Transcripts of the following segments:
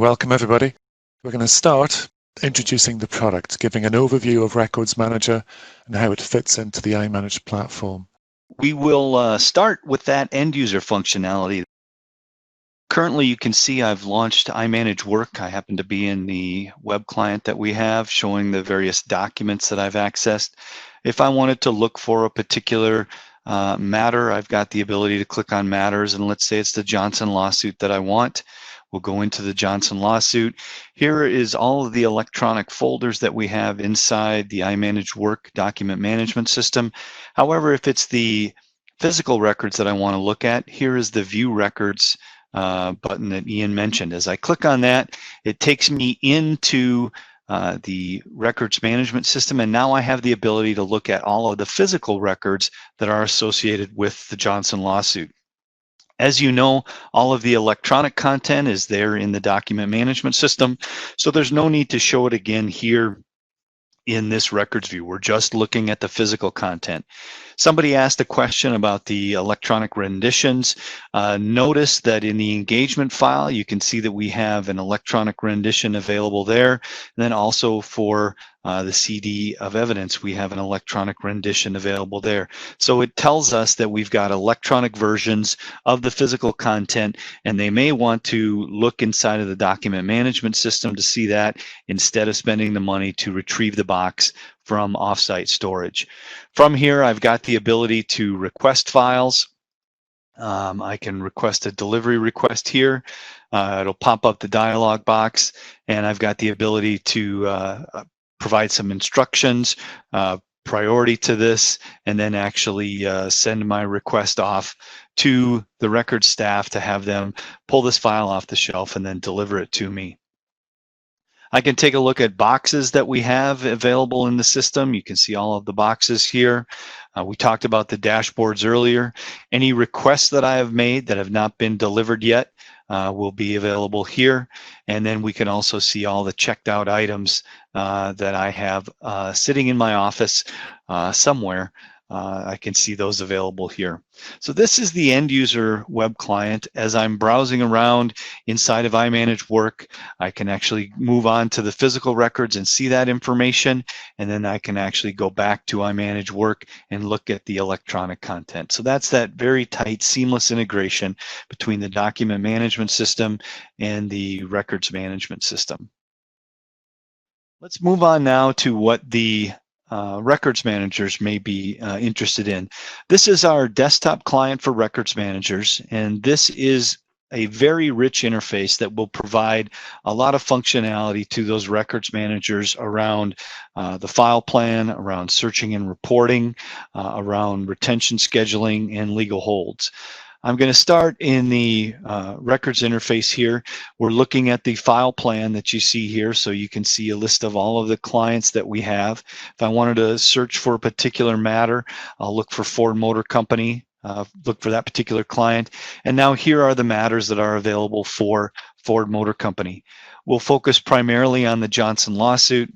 welcome everybody. We're going to start introducing the product, giving an overview of Records Manager and how it fits into the iManage platform. We will start with that end user functionality. Currently, you can see I've launched iManage Work. I happen to be in the web client that we have showing the various documents that I've accessed. If I wanted to look for a particular matter, I've got the ability to click on matters, and let's say it's the Johnson lawsuit that I want. We'll go into the Johnson lawsuit. Here is all of the electronic folders that we have inside the iManage Work document management system. However, if it's the physical records that I want to look at, here is the View Records button that Ian mentioned. As I click on that, it takes me into the records management system, and now I have the ability to look at all of the physical records that are associated with the Johnson lawsuit. As you know, all of the electronic content is there in the document management system, so there's no need to show it again here in this records view. We're just looking at the physical content. Somebody asked a question about the electronic renditions. Notice that in the engagement file, you can see that we have an electronic rendition available there. And then also for the CD of evidence, we have an electronic rendition available there. So it tells us that we've got electronic versions of the physical content, and they may want to look inside of the document management system to see that instead of spending the money to retrieve the box from offsite storage. From here, I've got the ability to request files. I can request a delivery request here. It'll pop up the dialog box, and I've got the ability to provide some instructions, priority to this, and then actually send my request off to the record staff to have them pull this file off the shelf and then deliver it to me. I can take a look at boxes that we have available in the system. You can see all of the boxes here. We talked about the dashboards earlier. Any requests that I have made that have not been delivered yet will be available here. And then we can also see all the checked out items that I have sitting in my office somewhere. I can see those available here. So this is the end user web client. As I'm browsing around inside of iManage Work, I can actually move on to the physical records and see that information, and then I can actually go back to iManage Work and look at the electronic content. So that's that very tight, seamless integration between the document management system and the records management system. Let's move on now to what the records managers may be interested in. This is our desktop client for records managers, and this is a very rich interface that will provide a lot of functionality to those records managers around the file plan, around searching and reporting, around retention scheduling, and legal holds. I'm going to start in the records interface here. We're looking at the file plan that you see here, so you can see a list of all of the clients that we have. If I wanted to search for a particular matter, I'll look for Ford Motor Company, look for that particular client, and now here are the matters that are available for Ford Motor Company. We'll focus primarily on the Johnson lawsuit.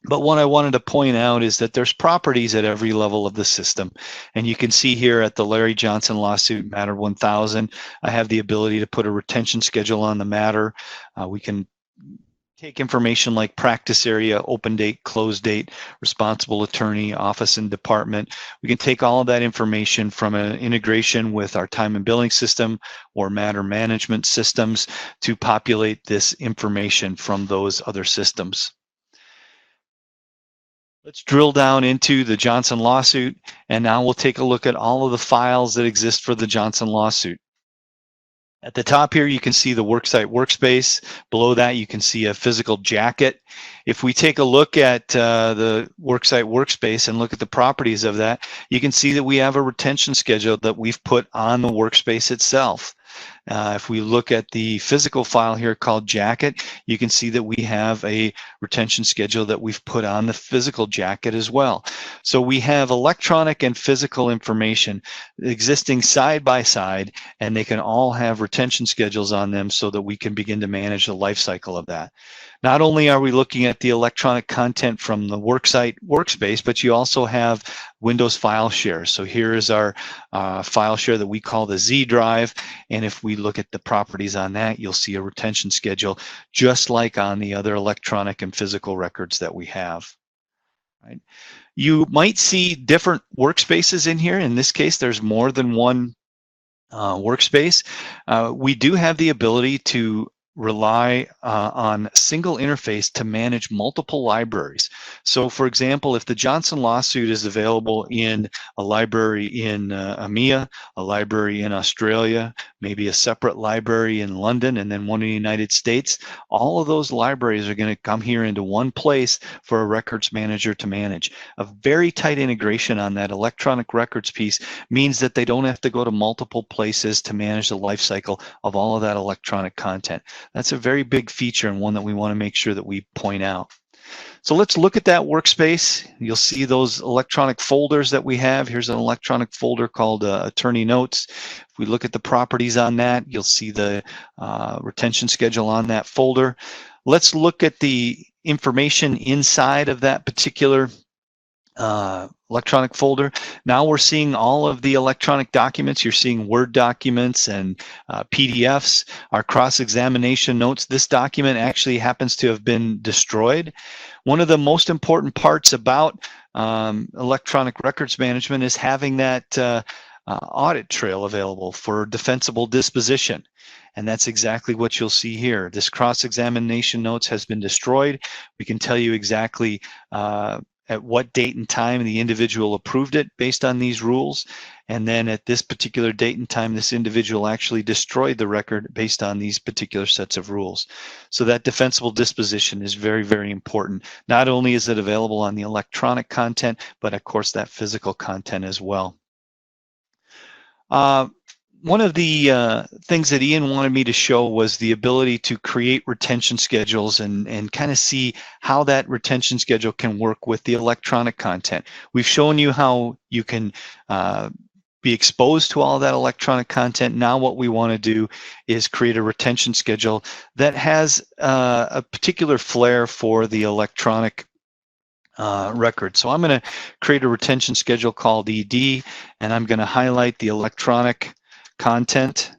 But what I wanted to point out is that there's properties at every level of the system. And you can see here at the Larry Johnson lawsuit, matter 1000, I have the ability to put a retention schedule on the matter. We can take information like practice area, open date, close date, responsible attorney, office and department. We can take all of that information from an integration with our time and billing system or matter management systems to populate this information from those other systems. Let's drill down into the Johnson lawsuit, and now we'll take a look at all of the files that exist for the Johnson lawsuit. At the top here, you can see the worksite workspace. Below that, you can see a physical jacket. If we take a look at the worksite workspace and look at the properties of that, you can see that we have a retention schedule that we've put on the workspace itself. If we look at the physical file here called jacket, you can see that we have a retention schedule that we've put on the physical jacket as well. So we have electronic and physical information existing side by side, and they can all have retention schedules on them so that we can begin to manage the life cycle of that. Not only are we looking at the electronic content from the worksite workspace, but you also have Windows file share. So here is our file share that we call the Z drive. And if we look at the properties on that, you'll see a retention schedule, just like on the other electronic and physical records that we have. Right? You might see different workspaces in here. In this case, there's more than one workspace. We do have the ability to rely on single interface to manage multiple libraries. So for example, if the Johnson lawsuit is available in a library in EMEA, a library in Australia, maybe a separate library in London, and then one in the United States, all of those libraries are going to come here into one place for a records manager to manage. A very tight integration on that electronic records piece means that they don't have to go to multiple places to manage the life cycle of all of that electronic content. That's a very big feature and one that we want to make sure that we point out. So let's look at that workspace. You'll see those electronic folders that we have. Here's an electronic folder called Attorney Notes. If we look at the properties on that, you'll see the retention schedule on that folder. Let's look at the information inside of that particular electronic folder. Now we're seeing all of the electronic documents. You're seeing Word documents and PDFs. Our cross-examination notes. This document actually happens to have been destroyed. One of the most important parts about electronic records management is having that audit trail available for defensible disposition. And that's exactly what you'll see here. This cross-examination notes has been destroyed. We can tell you exactly at what date and time the individual approved it based on these rules. And then at this particular date and time, this individual actually destroyed the record based on these particular sets of rules. So that defensible disposition is very, very important. Not only is it available on the electronic content, but of course that physical content as well. One of the things that Ian wanted me to show was the ability to create retention schedules and kind of see how that retention schedule can work with the electronic content. We've shown you how you can be exposed to all that electronic content. Now what we want to do is create a retention schedule that has a particular flair for the electronic record. So I'm going to create a retention schedule called ED, and I'm going to highlight the electronic content.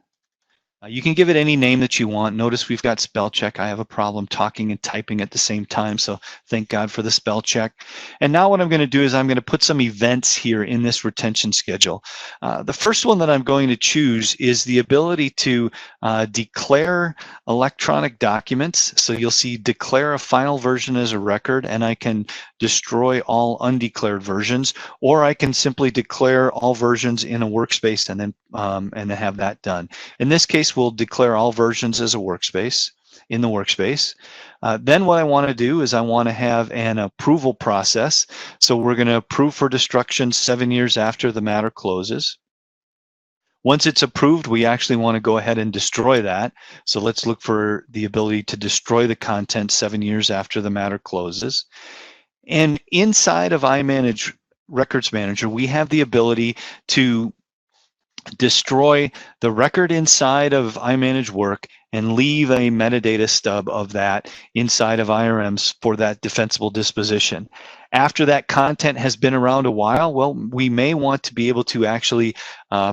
You can give it any name that you want. Notice we've got spell check. I have a problem talking and typing at the same time, so thank God for the spell check. And now what I'm going to do is I'm going to put some events here in this retention schedule. The first one that I'm going to choose is the ability to declare electronic documents. So you'll see declare a final version as a record, and I can destroy all undeclared versions, or I can simply declare all versions in a workspace and then have that done. In this case, we'll declare all versions as a workspace, in the workspace. Then what I want to do is I want to have an approval process. So we're going to approve for destruction 7 years after the matter closes. Once it's approved, we actually want to go ahead and destroy that. So let's look for the ability to destroy the content 7 years after the matter closes. And inside of iManage Records Manager, we have the ability to destroy the record inside of iManage Work and leave a metadata stub of that inside of IRMs for that defensible disposition. After that content has been around a while, well, we may want to be able to actually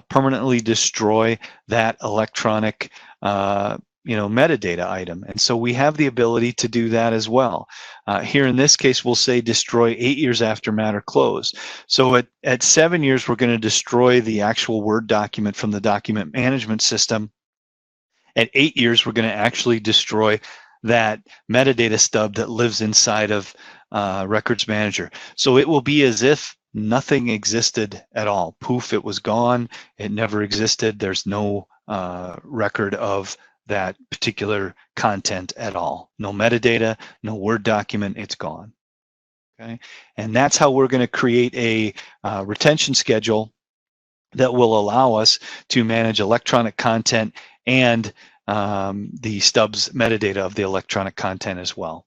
permanently destroy that electronic metadata item. And so we have the ability to do that as well. Here in this case, we'll say destroy 8 years after matter close. So at 7 years, we're going to destroy the actual Word document from the document management system. At 8 years, we're going to actually destroy that metadata stub that lives inside of Records Manager. So it will be as if nothing existed at all. Poof, it was gone. It never existed. There's no record of that particular content at all. No metadata, no Word document, it's gone. Okay, and that's how we're going to create a retention schedule that will allow us to manage electronic content and the stubs metadata of the electronic content as well.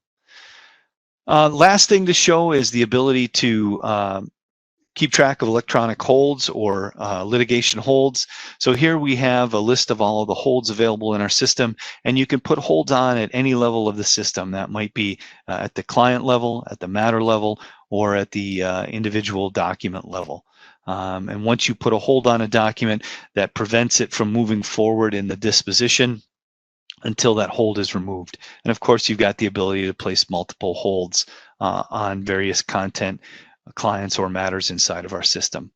Last thing to show is the ability to keep track of electronic holds or litigation holds. So here we have a list of all of the holds available in our system, and you can put holds on at any level of the system. That might be at the client level, at the matter level, or at the individual document level. And once you put a hold on a document, that prevents it from moving forward in the disposition until that hold is removed. And of course, you've got the ability to place multiple holds on various content, clients, or matters inside of our system.